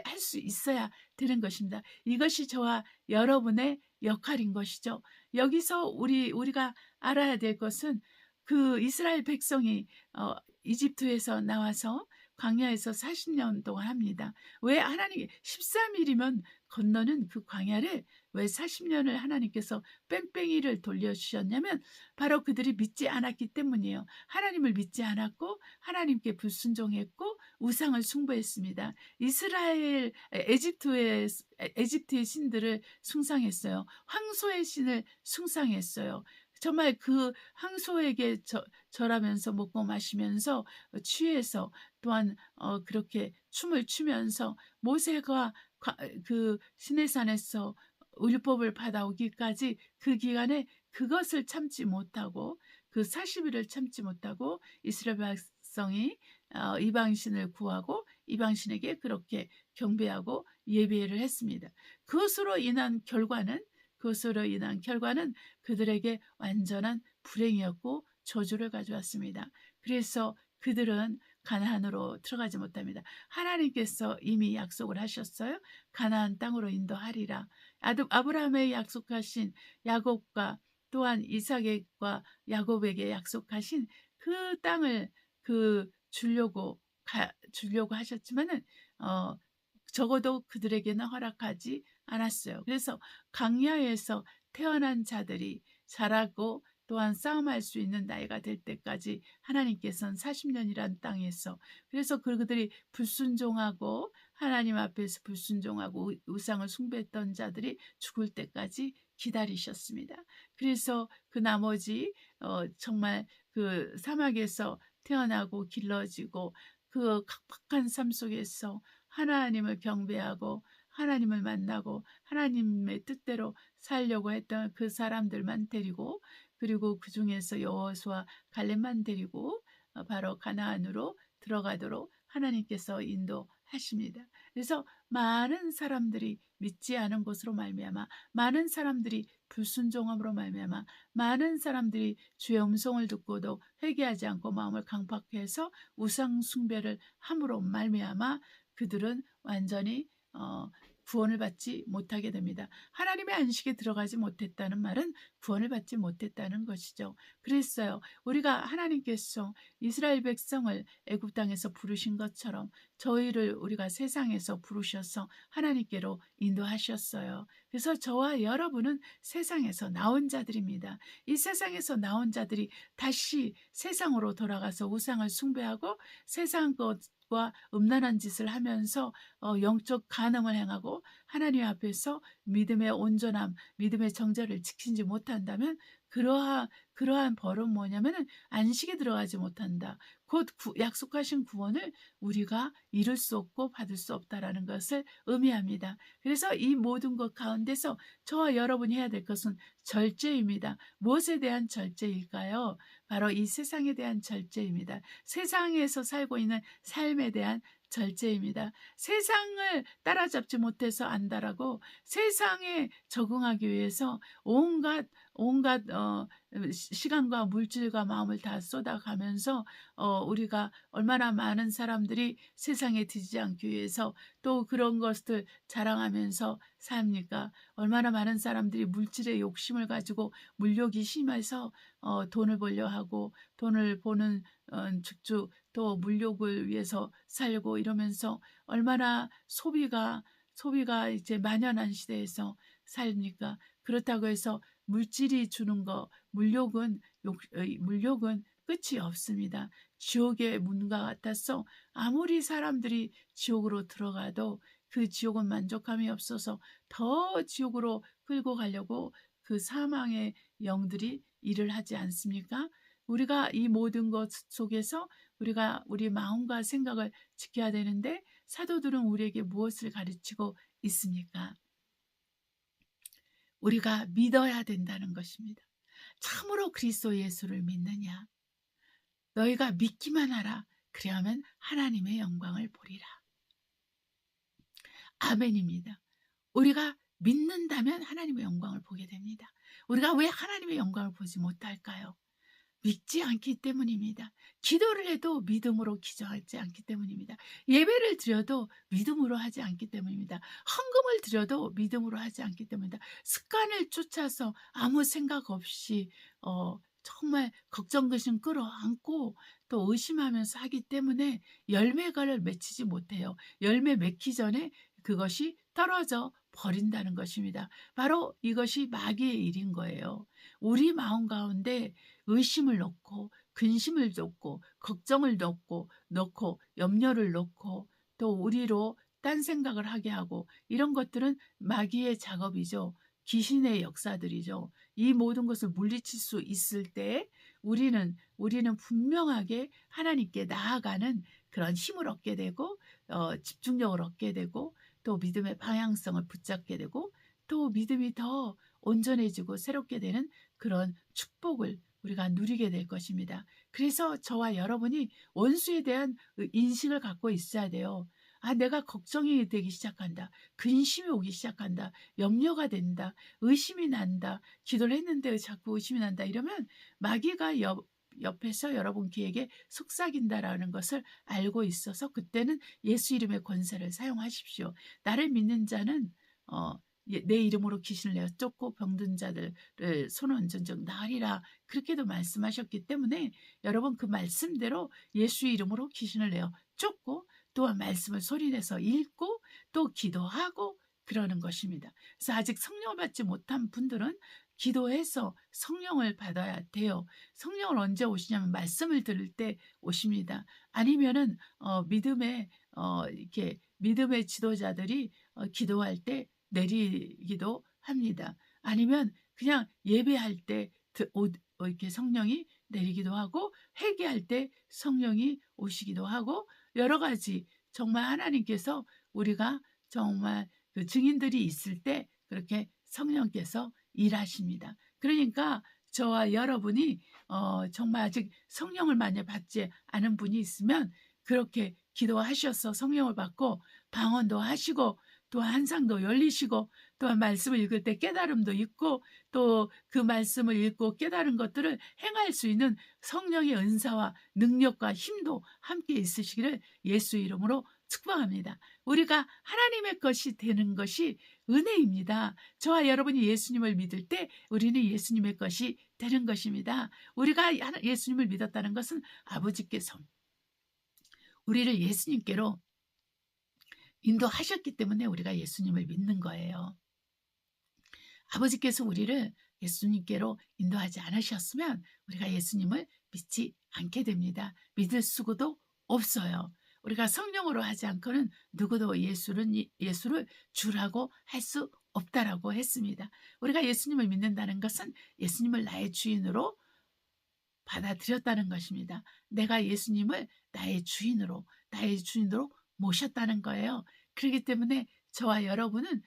할 수 있어야 되는 것입니다. 이것이 저와 여러분의 역할인 것이죠. 여기서 우리가 알아야 될 것은 그 이스라엘 백성이 이집트에서 나와서 광야에서 40년 동안 합니다. 왜 하나님 13일이면 건너는 그 광야를 왜 40년을 하나님께서 뺑뺑이를 돌려주셨냐면 바로 그들이 믿지 않았기 때문이에요. 하나님을 믿지 않았고 하나님께 불순종했고 우상을 숭배했습니다. 에집트의 신들을 숭상했어요. 황소의 신을 숭상했어요. 정말 그 황소에게 절하면서 먹고 마시면서 취해서 또한 그렇게 춤을 추면서 모세가 그 시내산에서 율법을 받아오기까지 그 기간에 그것을 참지 못하고 그 40일을 참지 못하고 이스라엘 백성이 이방신을 구하고 이방신에게 그렇게 경배하고 예배를 했습니다. 그것으로 인한 결과는 그들에게 완전한 불행이었고 저주를 가져왔습니다. 그래서 그들은 가나안으로 들어가지 못합니다. 하나님께서 이미 약속을 하셨어요. 가나안 땅으로 인도하리라. 아브라함의 약속하신 야곱과 또한 이삭과 야곱에게 약속하신 그 땅을 주려고 하셨지만은 적어도 그들에게는 허락하지 않았어요. 그래서 광야에서 태어난 자들이 자라고 또한 싸움할 수 있는 나이가 될 때까지 하나님께서는 40년이란 땅에서 그래서 그들이 불순종하고 하나님 앞에서 불순종하고 우상을 숭배했던 자들이 죽을 때까지 기다리셨습니다. 그래서 그 나머지 정말 그 사막에서 태어나고 길러지고 그 각박한 삶 속에서 하나님을 경배하고 하나님을 만나고 하나님의 뜻대로 살려고 했던 그 사람들만 데리고 그리고 그 중에서 여호수아 갈렙만 데리고 바로 가나안으로 들어가도록 하나님께서 인도하십니다. 그래서 많은 사람들이 믿지 않은 것으로 말미암아 많은 사람들이 불순종함으로 말미암아 많은 사람들이 주의 음성을 듣고도 회개하지 않고 마음을 강팍해서 우상 숭배를 함으로 말미암아 그들은 완전히 구원을 받지 못하게 됩니다. 하나님의 안식에 들어가지 못했다는 말은 구원을 받지 못했다는 것이죠. 그랬어요. 우리가 하나님께서 이스라엘 백성을 애굽 땅에서 부르신 것처럼 저희를 우리가 세상에서 부르셔서 하나님께로 인도하셨어요. 그래서 저와 여러분은 세상에서 나온 자들입니다. 이 세상에서 나온 자들이 다시 세상으로 돌아가서 우상을 숭배하고 세상 것과 음란한 짓을 하면서 영적 간음을 행하고 하나님 앞에서 믿음의 온전함, 믿음의 정절을 지키지 못한다면 그러한 벌은 뭐냐면은 안식에 들어가지 못한다. 곧 약속하신 구원을 우리가 이룰 수 없고 받을 수 없다라는 것을 의미합니다. 그래서 이 모든 것 가운데서 저와 여러분이 해야 될 것은 절제입니다. 무엇에 대한 절제일까요? 바로 이 세상에 대한 절제입니다. 세상에서 살고 있는 삶에 대한 절제입니다. 세상을 따라잡지 못해서 안다라고 세상에 적응하기 위해서 온갖 시간과 물질과 마음을 다 쏟아가면서 우리가 얼마나 많은 사람들이 세상에 뒤지지 않기 위해서 또 그런 것들 자랑하면서 삽니까? 얼마나 많은 사람들이 물질의 욕심을 가지고 물욕이 심해서 돈을 벌려 하고 돈을 버는 축주 또 물욕을 위해서 살고 이러면서 얼마나 소비가 이제 만연한 시대에서 삽니까? 그렇다고 해서 물질이 주는 거 물욕은 끝이 없습니다. 지옥의 문과 같아서 아무리 사람들이 지옥으로 들어가도 그 지옥은 만족함이 없어서 더 지옥으로 끌고 가려고 그 사망의 영들이 일을 하지 않습니까? 우리가 이 모든 것 속에서 우리가 우리 마음과 생각을 지켜야 되는데 사도들은 우리에게 무엇을 가르치고 있습니까? 우리가 믿어야 된다는 것입니다. 참으로 그리스도 예수를 믿느냐? 너희가 믿기만 하라. 그리하면 하나님의 영광을 보리라. 아멘입니다. 우리가 믿는다면 하나님의 영광을 보게 됩니다. 우리가 왜 하나님의 영광을 보지 못할까요? 믿지 않기 때문입니다. 기도를 해도 믿음으로 기도하지 않기 때문입니다. 예배를 드려도 믿음으로 하지 않기 때문입니다. 헌금을 드려도 믿음으로 하지 않기 때문입니다. 습관을 쫓아서 아무 생각 없이 정말 걱정근심 끌어안고 또 의심하면서 하기 때문에 열매를 맺히지 못해요. 열매 맺기 전에 그것이 떨어져 버린다는 것입니다. 바로 이것이 마귀의 일인 거예요. 우리 마음 가운데 의심을 넣고 근심을 넣고 걱정을 넣고 염려를 넣고 또 우리로 딴 생각을 하게 하고 이런 것들은 마귀의 작업이죠. 귀신의 역사들이죠. 이 모든 것을 물리칠 수 있을 때 우리는 분명하게 하나님께 나아가는 그런 힘을 얻게 되고 집중력을 얻게 되고 또 믿음의 방향성을 붙잡게 되고 또 믿음이 더 온전해지고 새롭게 되는 그런 축복을 우리가 누리게 될 것입니다. 그래서 저와 여러분이 원수에 대한 인식을 갖고 있어야 돼요. 내가 걱정이 되기 시작한다. 근심이 오기 시작한다. 염려가 된다. 의심이 난다. 기도를 했는데 자꾸 의심이 난다. 이러면 마귀가 옆에서 여러분 귀에게 속삭인다라는 것을 알고 있어서 그때는 예수 이름의 권세를 사용하십시오. 나를 믿는 자는 내 이름으로 귀신을 내어 쫓고 병든 자들을 손원전적 나으리라 그렇게도 말씀하셨기 때문에 여러분 그 말씀대로 예수 이름으로 귀신을 내어 쫓고 또한 말씀을 소리내서 읽고 또 기도하고 그러는 것입니다. 그래서 아직 성령을 받지 못한 분들은 기도해서 성령을 받아야 돼요. 성령을 언제 오시냐면 말씀을 들을 때 오십니다. 아니면은 이렇게 믿음의 지도자들이 기도할 때 내리기도 합니다. 아니면 그냥 예배할 때 이렇게 성령이 내리기도 하고 회개할 때 성령이 오시기도 하고 여러 가지 정말 하나님께서 우리가 정말 그 증인들이 있을 때 그렇게 성령께서 일하십니다. 그러니까 저와 여러분이 정말 아직 성령을 많이 받지 않은 분이 있으면 그렇게 기도하셔서 성령을 받고 방언도 하시고 또 한상도 열리시고 또한 말씀을 읽을 때 깨달음도 있고 또 그 말씀을 읽고 깨달은 것들을 행할 수 있는 성령의 은사와 능력과 힘도 함께 있으시기를 예수 이름으로 축복합니다. 우리가 하나님의 것이 되는 것이 은혜입니다. 저와 여러분이 예수님을 믿을 때 우리는 예수님의 것이 되는 것입니다. 우리가 예수님을 믿었다는 것은 아버지께서 우리를 예수님께로 인도하셨기 때문에 우리가 예수님을 믿는 거예요. 아버지께서 우리를 예수님께로 인도하지 않으셨으면 우리가 예수님을 믿지 않게 됩니다. 믿을 수도 없어요. 우리가 성령으로 하지 않고는 누구도 예수를 주라고 할 수 없다라고 했습니다. 우리가 예수님을 믿는다는 것은 예수님을 나의 주인으로 받아들였다는 것입니다. 내가 예수님을 나의 주인으로 모셨다는 거예요. 그렇기 때문에 저와 여러분은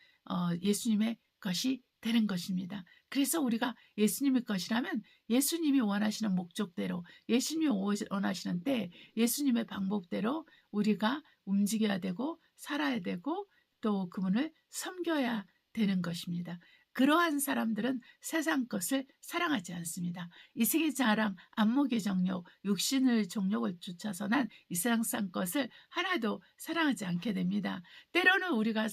예수님의 것이 되는 것입니다. 그래서 우리가 예수님의 것이라면 예수님이 원하시는 목적대로 예수님이 원하시는 때 예수님의 방법대로 우리가 움직여야 되고 살아야 되고 또 그분을 섬겨야 되는 것입니다. 그러한 사람들은 세상 것을 사랑하지 않습니다. 이 세계 자랑, 안목의 정욕, 육신의 정욕을 쫓아서는 이 세상 것을 하나도 사랑하지 않게 됩니다. 때로는 우리가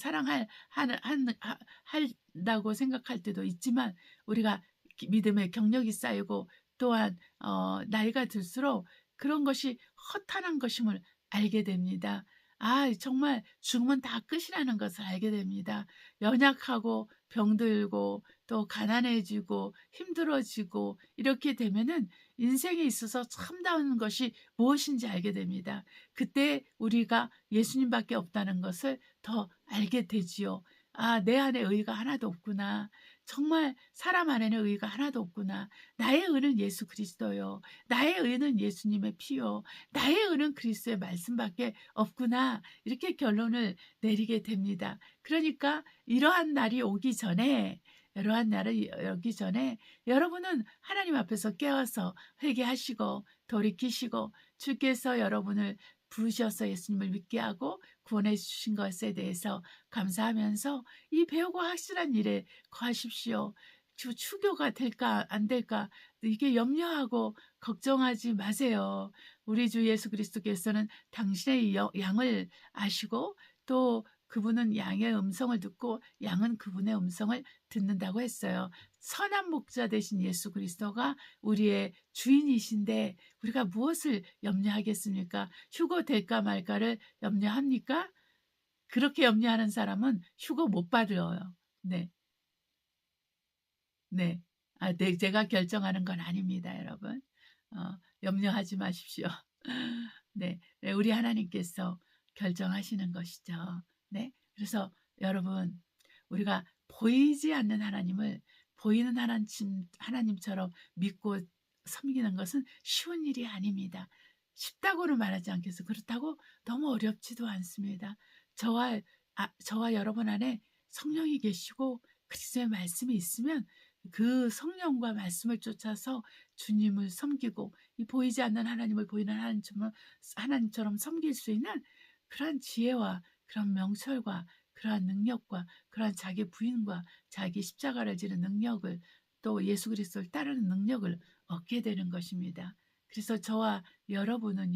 한다고 생각할 때도 있지만 우리가 믿음의 경력이 쌓이고 또한 나이가 들수록 그런 것이 허탄한 것임을 알게 됩니다. 정말 죽으면 다 끝이라는 것을 알게 됩니다. 연약하고 병들고 또 가난해지고 힘들어지고 이렇게 되면은 인생에 있어서 참다운 것이 무엇인지 알게 됩니다. 그때 우리가 예수님밖에 없다는 것을 더 알게 되지요. 내 안에 의의가 하나도 없구나. 정말 사람 안에는 의의가 하나도 없구나. 나의 의는 예수 그리스도요. 나의 의는 예수님의 피요. 나의 의는 그리스도의 말씀밖에 없구나. 이렇게 결론을 내리게 됩니다. 그러니까 이러한 날이 오기 전에 여러분은 하나님 앞에서 깨어서 회개하시고 돌이키시고 주께서 여러분을 부르셔서 예수님을 믿게 하고 구원해 주신 것에 대해서 감사하면서 이 배우고 확실한 일에 거하십시오. 추교가 될까 안 될까 이게 염려하고 걱정하지 마세요. 우리 주 예수 그리스도께서는 당신의 양을 아시고 또 그분은 양의 음성을 듣고 양은 그분의 음성을 듣는다고 했어요. 선한 목자 되신 예수 그리스도가 우리의 주인이신데 우리가 무엇을 염려하겠습니까? 휴거 될까 말까를 염려합니까? 그렇게 염려하는 사람은 휴거 못 받아요. 네. 네. 제가 결정하는 건 아닙니다, 여러분. 염려하지 마십시오. 네. 우리 하나님께서 결정하시는 것이죠. 네. 그래서 여러분, 우리가 보이지 않는 하나님을 보이는 하나님처럼 믿고 섬기는 것은 쉬운 일이 아닙니다. 쉽다고는 말하지 않겠어요. 그렇다고 너무 어렵지도 않습니다. 저와 여러분 안에 성령이 계시고 그리스도의 말씀이 있으면 그 성령과 말씀을 쫓아서 주님을 섬기고 이 보이지 않는 하나님을 보이는 하나님처럼 섬길 수 있는 그러한 지혜와 그런 명철과 그러한 능력과 그러한 자기 부인과 자기 십자가를 지는 능력을 또 예수 그리스도를 따르는 능력을 얻게 되는 것입니다. 그래서 저와 여러분은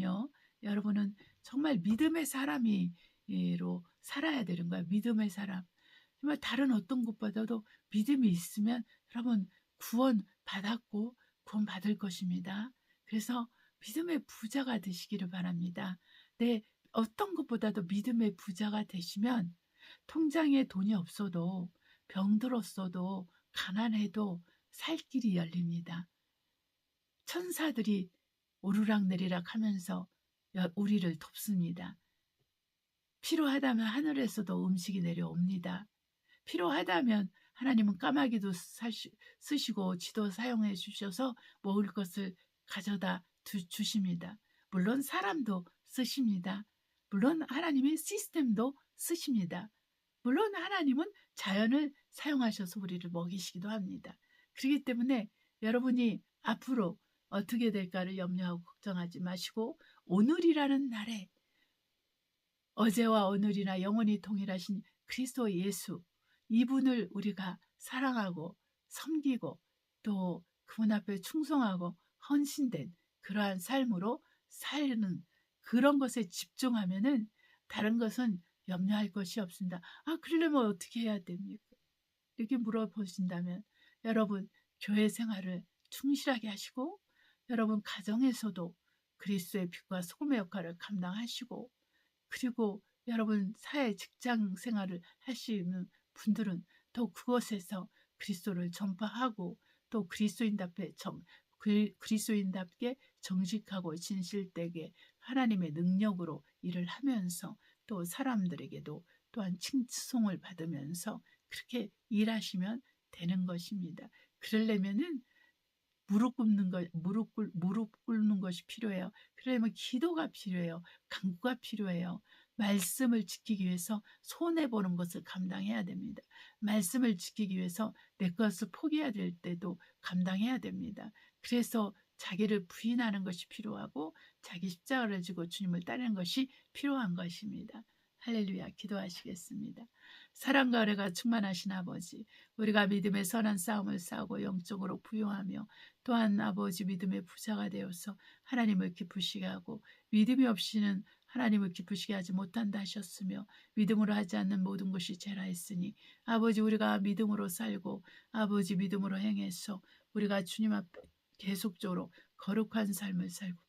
정말 믿음의 사람이로 살아야 되는 거예요. 믿음의 사람. 정말 다른 어떤 것보다도 믿음이 있으면 여러분 구원 받았고 구원 받을 것입니다. 그래서 믿음의 부자가 되시기를 바랍니다. 네, 어떤 것보다도 믿음의 부자가 되시면 통장에 돈이 없어도 병들었어도 가난해도 살 길이 열립니다. 천사들이 오르락내리락 하면서 우리를 돕습니다. 필요하다면 하늘에서도 음식이 내려옵니다. 필요하다면 하나님은 까마귀도 쓰시고 지도 사용해 주셔서 먹을 것을 가져다 주십니다. 물론 사람도 쓰십니다. 물론 하나님이 시스템도 쓰십니다. 물론 하나님은 자연을 사용하셔서 우리를 먹이시기도 합니다. 그렇기 때문에 여러분이 앞으로 어떻게 될까를 염려하고 걱정하지 마시고 오늘이라는 날에 어제와 오늘이나 영원히 동일하신 그리스도 예수 이분을 우리가 사랑하고 섬기고 또 그분 앞에 충성하고 헌신된 그러한 삶으로 사는 그런 것에 집중하면은 다른 것은 염려할 것이 없습니다. 그러려면 어떻게 해야 됩니까? 이렇게 물어보신다면 여러분 교회 생활을 충실하게 하시고 여러분 가정에서도 그리스도의 빛과 소금의 역할을 감당하시고 그리고 여러분 사회 직장 생활을 하시는 분들은 또 그곳에서 그리스도를 전파하고 또 그리스도인답게 정직하고 진실되게 하나님의 능력으로 일을 하면서 또 사람들에게도 또한 칭송을 받으면서 그렇게 일하시면 되는 것입니다. 그러려면은 무릎 꿇는 것이 필요해요. 그러려면 기도가 필요해요. 간구가 필요해요. 말씀을 지키기 위해서 손해보는 것을 감당해야 됩니다. 말씀을 지키기 위해서 내 것을 포기해야 될 때도 감당해야 됩니다. 그래서 자기를 부인하는 것이 필요하고 자기 십자가를 지고 주님을 따르는 것이 필요한 것입니다. 할렐루야. 기도하시겠습니다. 사랑과 은혜가 충만하신 아버지, 우리가 믿음의 선한 싸움을 싸우고 영적으로 부요하며 또한 아버지 믿음의 부자가 되어서 하나님을 기쁘시게 하고 믿음이 없이는 하나님을 기쁘시게 하지 못한다 하셨으며 믿음으로 하지 않는 모든 것이 죄라 했으니 아버지 우리가 믿음으로 살고 아버지 믿음으로 행해서 우리가 주님 앞에 계속적으로 거룩한 삶을 살고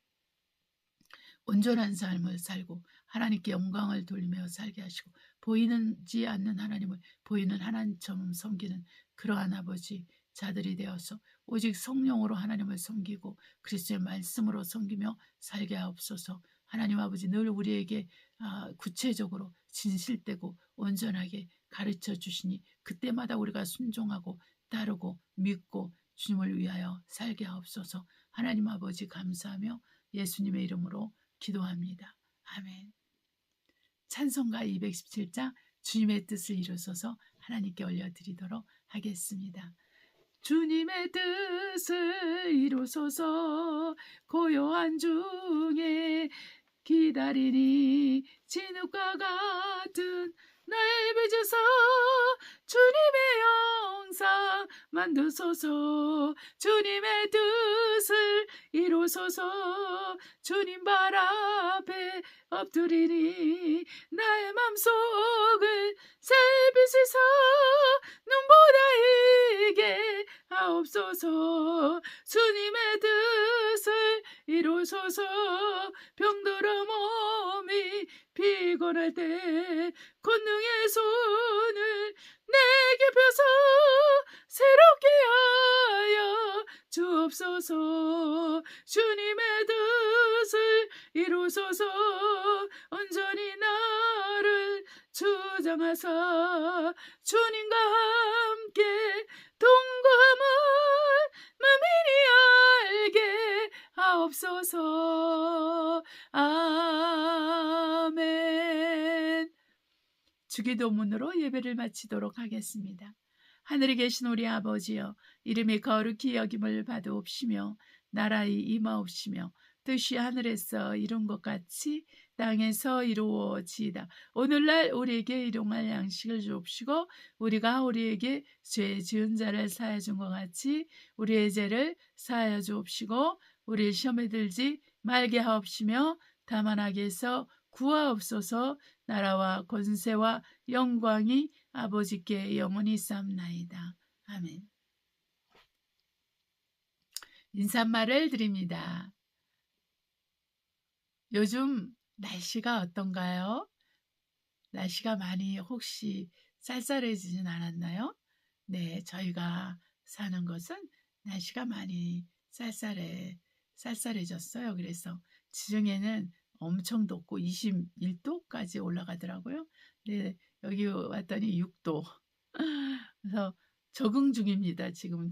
온전한 삶을 살고 하나님께 영광을 돌리며 살게 하시고 보이지 않는 하나님을 보이는 하나님처럼 섬기는 그러한 아버지 자들이 되어서 오직 성령으로 하나님을 섬기고 그리스도의 말씀으로 섬기며 살게 하옵소서. 하나님 아버지 늘 우리에게 구체적으로 진실되고 온전하게 가르쳐 주시니 그때마다 우리가 순종하고 따르고 믿고 주님을 위하여 살게 하옵소서. 하나님 아버지 감사하며 예수님의 이름으로 기도합니다. 아멘. 찬송가 217장 주님의 뜻을 이루소서 하나님께 올려드리도록 하겠습니다. 주님의 뜻을 이루소서 고요한 중에 기다리니 진흙과 같은 날 빚으소 주님의 영상 만드소서 주님의 뜻을 이루소서 주님 발 앞에 엎드리니 나의 맘속을 살피소서 눈보다 이게 하옵소서 주님의 뜻을 이루소서 병들어 몸이 피곤할 때 권능의 손을 내게 펴서 새롭게 하여 주옵소서 주님의 뜻을 이루소서 온전히 나를 주장하사 주님과 함께 동거함을 만민이 알게 하옵소서. 아멘. 주기도문으로 예배를 마치도록 하겠습니다. 하늘에 계신 우리 아버지여 이름이 거룩히 여김을 받으옵시며 나라의 임하옵시며 뜻이 하늘에서 이룬 것 같이 땅에서 이루어지이다. 오늘날 우리에게 일용할 양식을 주옵시고 우리가 우리에게 죄 지은 자를 사하여 준 것 같이 우리의 죄를 사하여 주옵시고 우리 시험에 들지 말게 하옵시며 다만 악에서 구하옵소서. 나라와 권세와 영광이 아버지께 영원히 쌓나이다. 아멘. 인사말을 드립니다. 요즘 날씨가 어떤가요? 날씨가 많이 혹시 쌀쌀해지진 않았나요? 네, 저희가 사는 곳은 날씨가 많이 쌀쌀해졌어요. 그래서 지중해는 엄청 덥고 21도까지 올라가더라고요. 네, 여기 왔더니 6도. 그래서 적응 중입니다. 지금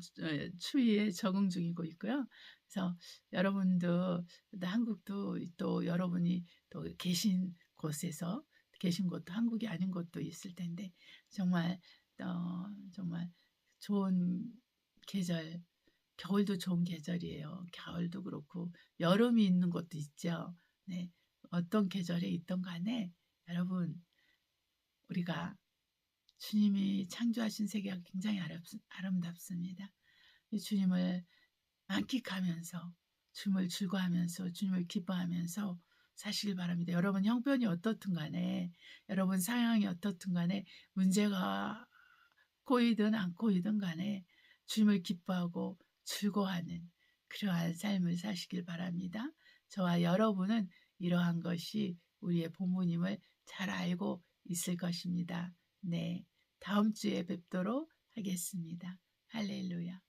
추위에 적응 중이고 있고요. 그래서 여러분도 한국도 또 여러분이 또 계신 곳에서 계신 곳도 한국이 아닌 곳도 있을 텐데 정말 정말 좋은 계절, 겨울도 좋은 계절이에요. 겨울도 그렇고 여름이 있는 곳도 있죠. 네, 어떤 계절에 있던 간에 여러분 우리가 주님이 창조하신 세계가 굉장히 아름답습니다. 주님을 만끽하면서 주님을 즐거워하면서 주님을 기뻐하면서 사시길 바랍니다. 여러분 형편이 어떻든 간에 여러분 상황이 어떻든 간에 문제가 고이든 안 고이든 간에 주님을 기뻐하고 즐거워하는 그러한 삶을 사시길 바랍니다. 저와 여러분은 이러한 것이 우리의 본분임을 잘 알고 있을 것입니다. 네, 다음 주에 뵙도록 하겠습니다. 할렐루야.